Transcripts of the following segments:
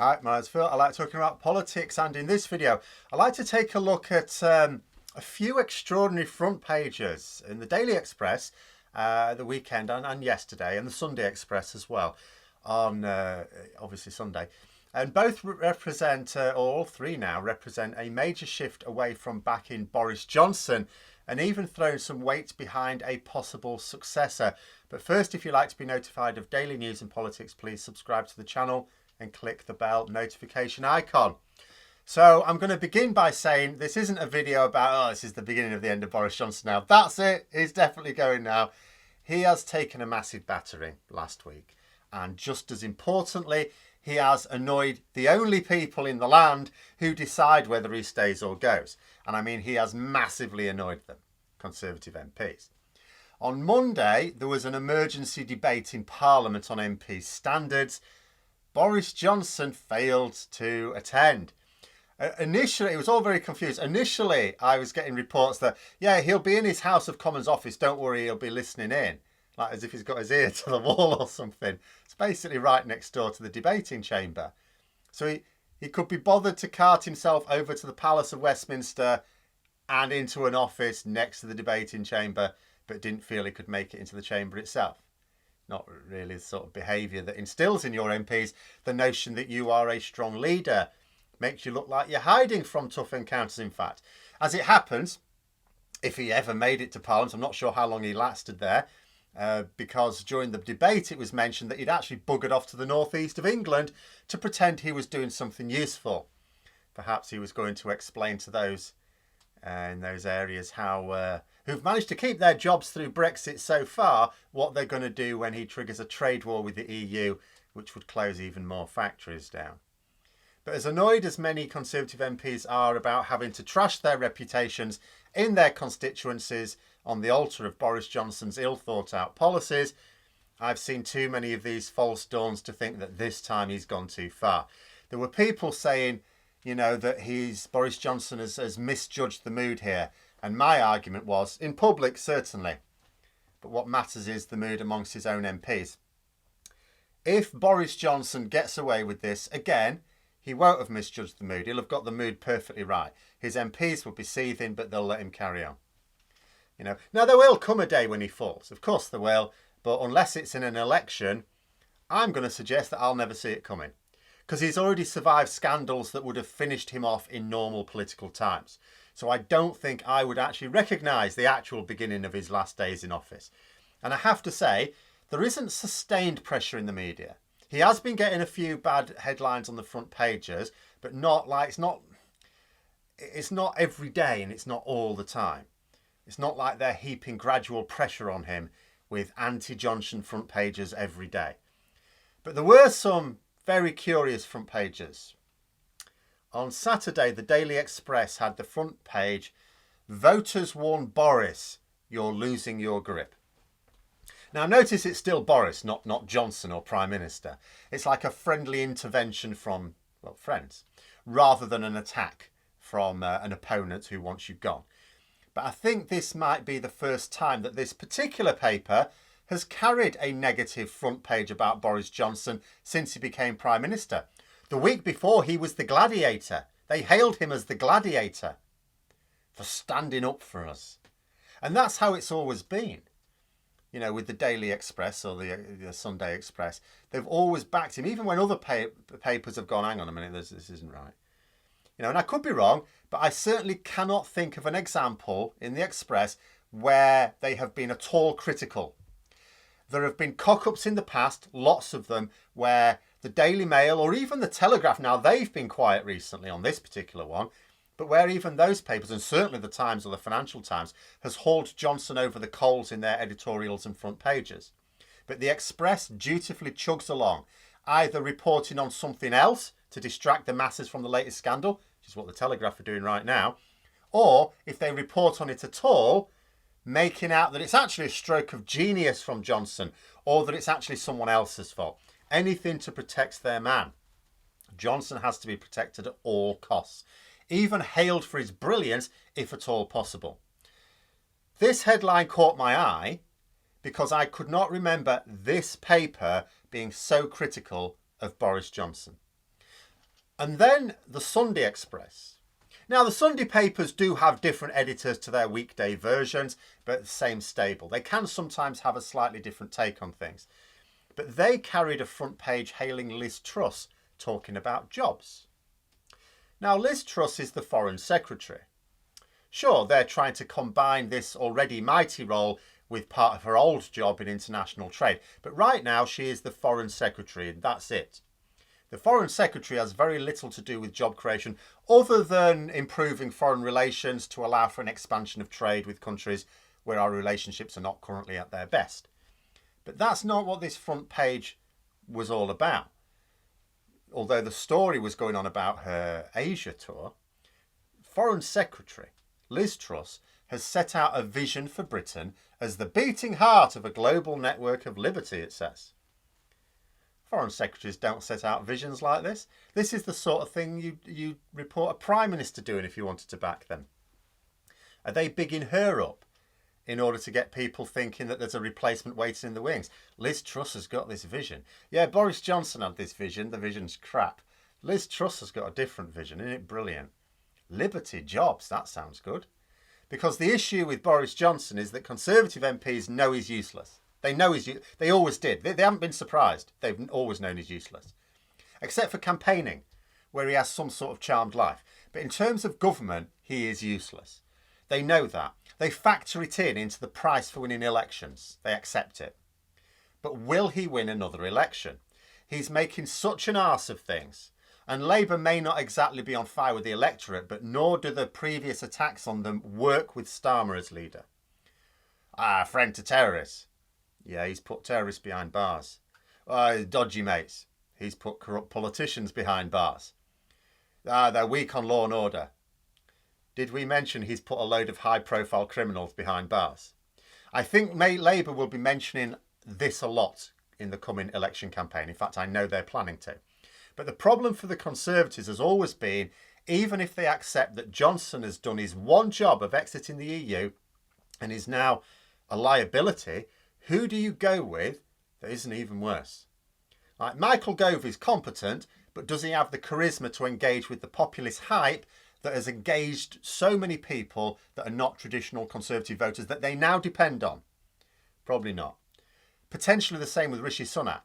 Hi, my name's Phil. I like talking about politics, and in this video, I like to take a look at a few extraordinary front pages in the Daily Express the weekend and yesterday, and the Sunday Express as well on obviously Sunday. And both represent, or all three now, represent a major shift away from backing Boris Johnson and even throwing some weight behind a possible successor. But first, if you'd like to be notified of daily news and politics, please subscribe to the channel and click the bell notification icon. So I'm going to begin by saying this isn't a video about, oh, this is the beginning of the end of Boris Johnson now. That's it. He's definitely going now. He has taken a massive battering last week. And just as importantly, he has annoyed the only people in the land who decide whether he stays or goes. And I mean, he has massively annoyed them, Conservative MPs. On Monday, there was an emergency debate in Parliament on MP standards. Boris Johnson failed to attend. Initially, it was all very confused. Initially, I was getting reports that, yeah, he'll be in his House of Commons office. Don't worry, he'll be listening in. Like as if he's got his ear to the wall or something. It's basically right next door to the debating chamber. So he could be bothered to cart himself over to the Palace of Westminster and into an office next to the debating chamber, but didn't feel he could make it into the chamber itself. Not really the sort of behaviour that instills in your MPs the notion that you are a strong leader. Makes you look like you're hiding from tough encounters, in fact. As it happens, if he ever made it to Parliament, I'm not sure how long he lasted there, because during the debate it was mentioned that he'd actually buggered off to the northeast of England to pretend he was doing something useful. Perhaps he was going to explain to those in those areas how who've managed to keep their jobs through Brexit so far, what they're going to do when he triggers a trade war with the EU, which would close even more factories down. But as annoyed as many Conservative MPs are about having to trash their reputations in their constituencies on the altar of Boris Johnson's ill-thought-out policies, I've seen too many of these false dawns to think that this time he's gone too far. There were people saying, you know, that Boris Johnson has misjudged the mood here. And my argument was, in public, certainly. But what matters is the mood amongst his own MPs. If Boris Johnson gets away with this, again, he won't have misjudged the mood. He'll have got the mood perfectly right. His MPs will be seething, but they'll let him carry on. You know, now there will come a day when he falls. Of course there will. But unless it's in an election, I'm going to suggest that I'll never see it coming. Because he's already survived scandals that would have finished him off in normal political times. So I don't think I would actually recognise the actual beginning of his last days in office. And I have to say, there isn't sustained pressure in the media. He has been getting a few bad headlines on the front pages, but it's not every day and it's not all the time. It's not like they're heaping gradual pressure on him with anti-Johnson front pages every day. But there were some very curious front pages. On Saturday, the Daily Express had the front page, "Voters warn Boris, you're losing your grip." Now notice it's still Boris, not Johnson or Prime Minister. It's like a friendly intervention from, well, friends, rather than an attack from an opponent who wants you gone. But I think this might be the first time that this particular paper has carried a negative front page about Boris Johnson since he became Prime Minister. The week before, he was the gladiator. They hailed him as the gladiator for standing up for us. And that's how it's always been. You know, with the Daily Express or the Sunday Express, they've always backed him, even when other papers have gone, hang on a minute, this isn't right. You know, and I could be wrong, but I certainly cannot think of an example in the Express where they have been at all critical. There have been cock-ups in the past, lots of them, where the Daily Mail or even the Telegraph, now they've been quiet recently on this particular one, but where even those papers, and certainly the Times or the Financial Times, has hauled Johnson over the coals in their editorials and front pages. But the Express dutifully chugs along, either reporting on something else to distract the masses from the latest scandal, which is what the Telegraph are doing right now, or if they report on it at all, making out that it's actually a stroke of genius from Johnson or that it's actually someone else's fault. Anything to protect their man. Johnson has to be protected at all costs, even hailed for his brilliance if at all possible. This headline caught my eye because I could not remember this paper being so critical of Boris Johnson. And then the Sunday Express. Now, the Sunday papers do have different editors to their weekday versions, but the same stable. They can sometimes have a slightly different take on things. But they carried a front page hailing Liz Truss talking about jobs. Now, Liz Truss is the Foreign Secretary. Sure, they're trying to combine this already mighty role with part of her old job in international trade. But right now, she is the Foreign Secretary, and that's it. The Foreign Secretary has very little to do with job creation other than improving foreign relations to allow for an expansion of trade with countries where our relationships are not currently at their best. But that's not what this front page was all about. Although the story was going on about her Asia tour, Foreign Secretary Liz Truss has set out a vision for Britain as the beating heart of a global network of liberty, it says. Foreign secretaries don't set out visions like this. This is the sort of thing you report a Prime Minister doing if you wanted to back them. Are they bigging her up in order to get people thinking that there's a replacement waiting in the wings? Liz Truss has got this vision. Yeah, Boris Johnson had this vision. The vision's crap. Liz Truss has got a different vision. Isn't it brilliant? Liberty, jobs, that sounds good. Because the issue with Boris Johnson is that Conservative MPs know he's useless. They know they always did. They haven't been surprised. They've always known he's useless. Except for campaigning, where he has some sort of charmed life. But in terms of government, he is useless. They know that. They factor it into the price for winning elections. They accept it. But will he win another election? He's making such an arse of things. And Labour may not exactly be on fire with the electorate, but nor do the previous attacks on them work with Starmer as leader. Friend to terrorists. Yeah, he's put terrorists behind bars. Dodgy mates. He's put corrupt politicians behind bars. They're weak on law and order. Did we mention he's put a load of high-profile criminals behind bars? I think Labour will be mentioning this a lot in the coming election campaign. In fact, I know they're planning to. But the problem for the Conservatives has always been, even if they accept that Johnson has done his one job of exiting the EU and is now a liability, who do you go with that isn't even worse? Like, Michael Gove is competent, but does he have the charisma to engage with the populist hype that has engaged so many people that are not traditional Conservative voters that they now depend on? Probably not. Potentially the same with Rishi Sunak.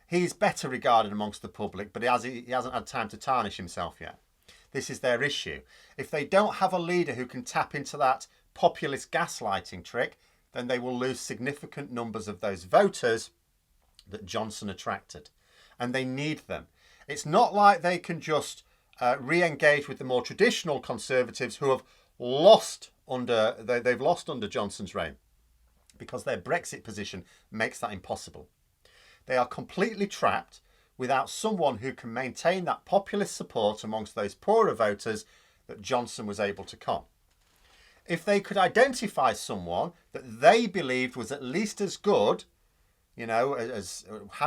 He's better regarded amongst the public, but he hasn't had time to tarnish himself yet. This is their issue. If they don't have a leader who can tap into that populist gaslighting trick, then they will lose significant numbers of those voters that Johnson attracted. And they need them. It's not like they can just re-engage with the more traditional Conservatives who have lost they've lost under Johnson's reign, because their Brexit position makes that impossible. They are completely trapped without someone who can maintain that populist support amongst those poorer voters that Johnson was able to con. If they could identify someone that they believed was at least as good, had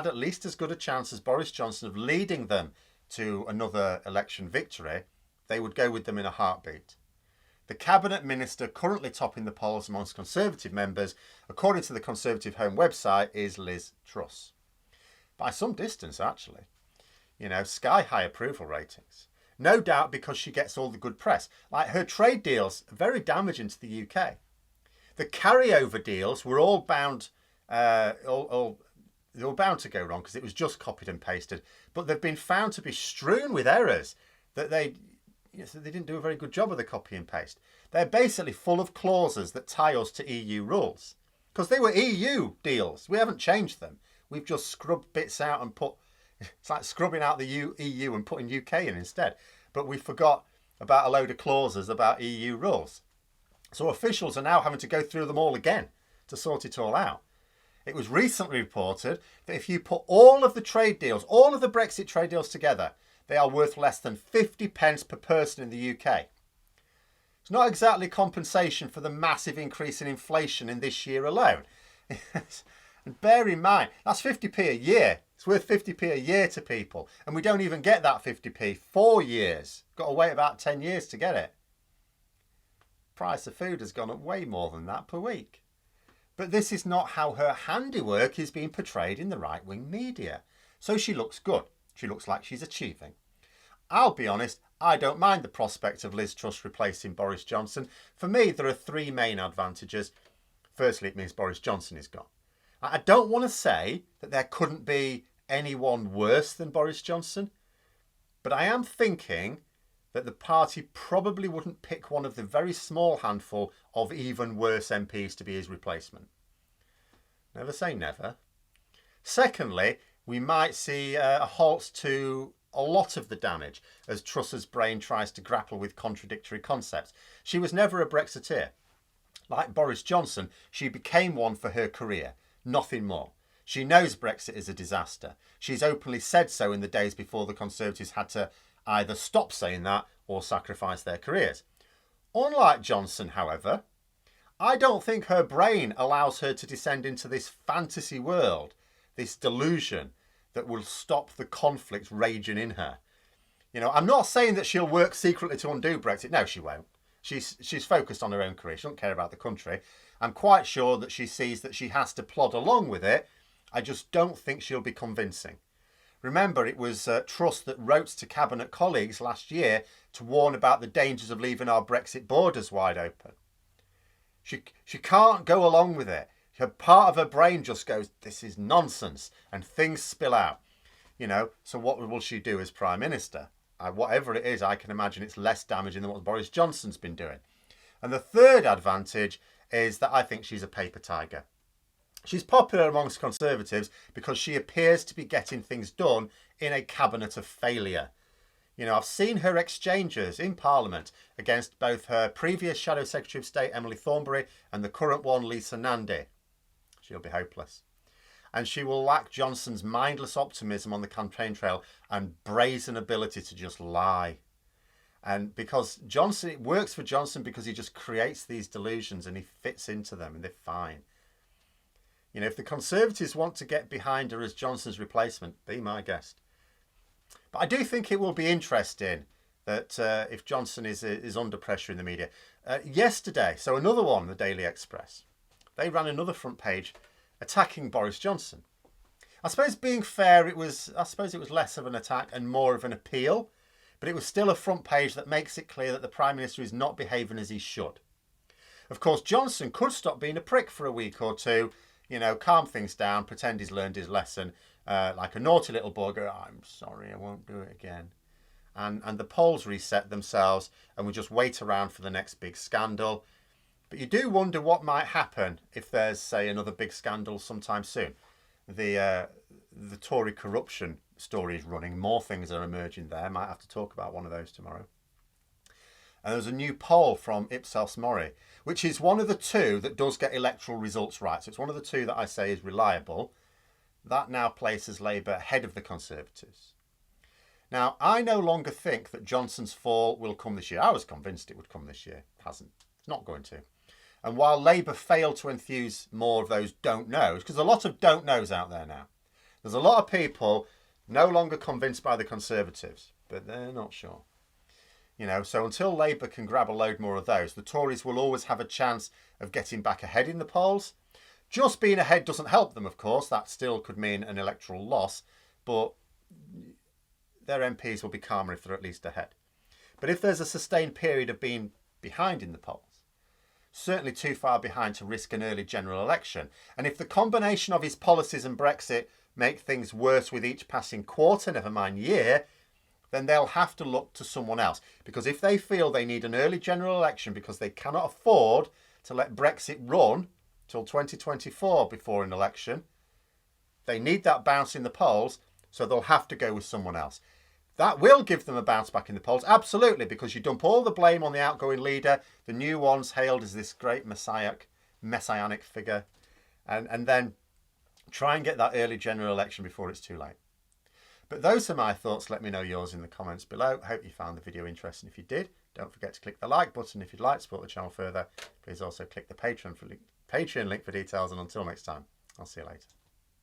at least as good a chance as Boris Johnson of leading them to another election victory, they would go with them in a heartbeat. The cabinet minister currently topping the polls amongst Conservative members, according to the Conservative Home website, is Liz Truss. By some distance, actually. Sky-high approval ratings. No doubt because she gets all the good press. Like, her trade deals are very damaging to the UK. The carryover deals were all bound, they were bound to go wrong because it was just copied and pasted. But they've been found to be strewn with errors that they didn't do a very good job of the copy and paste. They're basically full of clauses that tie us to EU rules. Because they were EU deals. We haven't changed them. We've just scrubbed bits out and it's like scrubbing out the EU and putting UK in instead. But we forgot about a load of clauses about EU rules. So officials are now having to go through them all again to sort it all out. It was recently reported that if you put all of the trade deals, all of the Brexit trade deals together, they are worth less than 50 pence per person in the UK. It's not exactly compensation for the massive increase in inflation in this year alone. And bear in mind, that's 50p a year. It's worth 50p a year to people. And we don't even get that 50p 4 years. Got to wait about 10 years to get it. Price of food has gone up way more than that per week. But this is not how her handiwork is being portrayed in the right-wing media. So she looks good. She looks like she's achieving. I'll be honest, I don't mind the prospect of Liz Truss replacing Boris Johnson. For me, there are three main advantages. Firstly, it means Boris Johnson is gone. I don't want to say that there couldn't be anyone worse than Boris Johnson, but I am thinking that the party probably wouldn't pick one of the very small handful of even worse MPs to be his replacement. Never say never. Secondly, we might see a halt to a lot of the damage as Truss's brain tries to grapple with contradictory concepts. She was never a Brexiteer. Like Boris Johnson, she became one for her career, nothing more. She knows Brexit is a disaster. She's openly said so in the days before the Conservatives had to either stop saying that or sacrifice their careers. Unlike Johnson, however, I don't think her brain allows her to descend into this fantasy world, this delusion that will stop the conflict raging in her. You know, I'm not saying that she'll work secretly to undo Brexit. No, she won't. She's focused on her own career. She doesn't care about the country. I'm quite sure that she sees that she has to plod along with it. I just don't think she'll be convincing. Remember, it was Truss that wrote to Cabinet colleagues last year to warn about the dangers of leaving our Brexit borders wide open. She can't go along with it. Her part of her brain just goes, this is nonsense, and things spill out. You know, so what will she do as Prime Minister? Whatever it is, I can imagine it's less damaging than what Boris Johnson's been doing. And the third advantage is that I think she's a paper tiger. She's popular amongst Conservatives because she appears to be getting things done in a cabinet of failure. You know, I've seen her exchanges in Parliament against both her previous Shadow Secretary of State, Emily Thornberry, and the current one, Lisa Nandy. She'll be hopeless. And she will lack Johnson's mindless optimism on the campaign trail and brazen ability to just lie. And because Johnson, it works for Johnson because he just creates these delusions and he fits into them and they're fine. You know, if the Conservatives want to get behind her as Johnson's replacement, be my guest. But I do think it will be interesting that if Johnson is under pressure in the media. Yesterday, so another one, the Daily Express, they ran another front page attacking Boris Johnson. I suppose being fair, it was less of an attack and more of an appeal, but it was still a front page that makes it clear that the Prime Minister is not behaving as he should. Of course, Johnson could stop being a prick for a week or two, you know, calm things down, pretend he's learned his lesson, like a naughty little boy, go, I'm sorry, I won't do it again. And the polls reset themselves and we just wait around for the next big scandal. But you do wonder what might happen if there's, say, another big scandal sometime soon. The Tory corruption story is running. More things are emerging there. Might have to talk about one of those tomorrow. And there's a new poll from Ipsos Mori, which is one of the two that does get electoral results right. So it's one of the two that I say is reliable. That now places Labour ahead of the Conservatives. Now, I no longer think that Johnson's fall will come this year. I was convinced it would come this year. It hasn't. It's not going to. And while Labour failed to enthuse more of those don't knows, because there's a lot of don't knows out there now. There's a lot of people no longer convinced by the Conservatives, but they're not sure. You know, so until Labour can grab a load more of those, the Tories will always have a chance of getting back ahead in the polls. Just being ahead doesn't help them, of course. That still could mean an electoral loss, but their MPs will be calmer if they're at least ahead. But if there's a sustained period of being behind in the polls, certainly too far behind to risk an early general election, and if the combination of his policies and Brexit make things worse with each passing quarter, never mind year, then they'll have to look to someone else. Because if they feel they need an early general election because they cannot afford to let Brexit run till 2024 before an election, they need that bounce in the polls, so they'll have to go with someone else. That will give them a bounce back in the polls, absolutely, because you dump all the blame on the outgoing leader, the new one's hailed as this great messianic figure, and then try and get that early general election before it's too late. But those are my thoughts. Let me know yours in the comments below. I hope you found the video interesting. If you did, don't forget to click the like button. If you'd like to support the channel further, please also click the Patreon link for details. And until next time, I'll see you later.